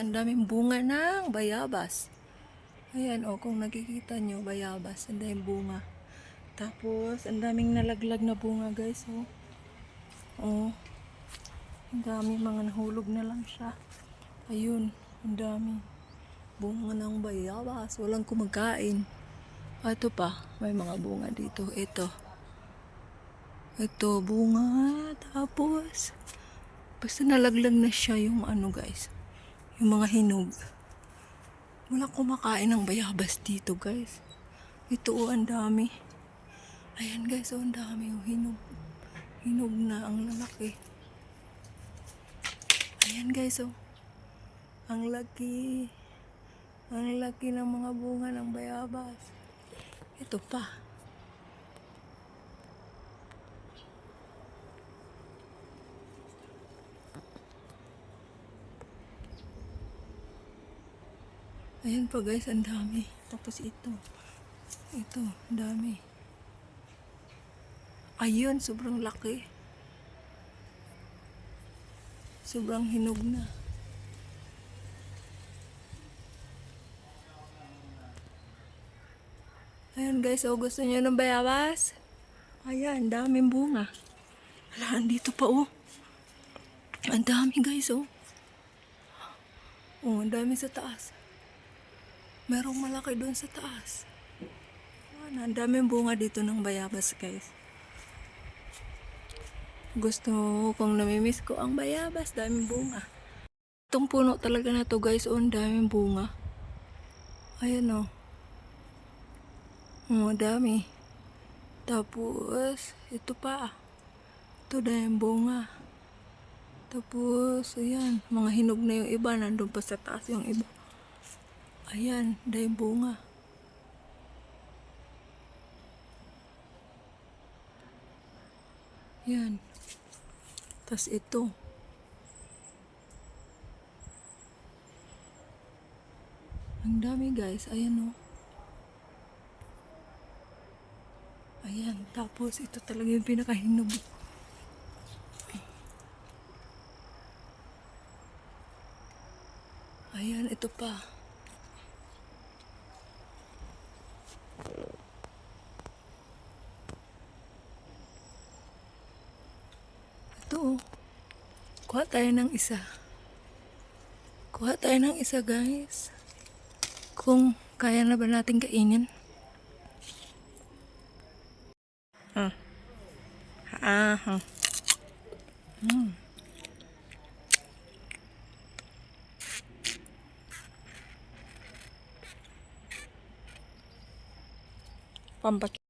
ang daming bunga ng bayabas. Ayan o, kung nakikita nyo, bayabas, ang daming bunga. Tapos, ang daming nalaglag na bunga guys o. Oh, ang dami, mga nahulog na lang siya. Ayun, ang dami. Bunga ng bayabas, walang kumakain. Ito pa, may mga bunga dito. Ito, bunga. Tapos, basta nalaglag na siya yung ano guys. Yung mga hinog. Wala kumakain ng bayabas dito guys. Ito ang dami. Ayan guys, ang dami. Hinog. Hinog na ang lalaki. Ayan guys, ang laki. Ang laki ng mga bunga ng bayabas. Ito pa. Ayan pa guys, ang dami. Tapos ito, ang dami. Ayun, sobrang laki. Sobrang hinog na. Ayan guys, gusto niyo ng bayabas? Ayan, daming bunga. Hala, andito pa Ang dami guys ang dami sa taas. Merong malaki doon sa taas. Ang daming bunga dito ng bayabas guys. Gusto kong namimiss ko ang bayabas, daming bunga. Itong puno talaga na to guys, ang daming bunga. Ayan dami. Tapos, ito pa. Ito daming bunga. Tapos, ayan, mga hinog na yung iba, nandun pa sa taas yung iba. Ayan, daming bunga. Yan. Tapos ito. Ang dami guys. Ayan Ayan. Tapos ito talaga yung pinakahinog. Ayan. Ito pa. Ito Kuha tayo ng isa. Kuha tayo ng isa guys. Kung kaya na ba natin kainin. Pampak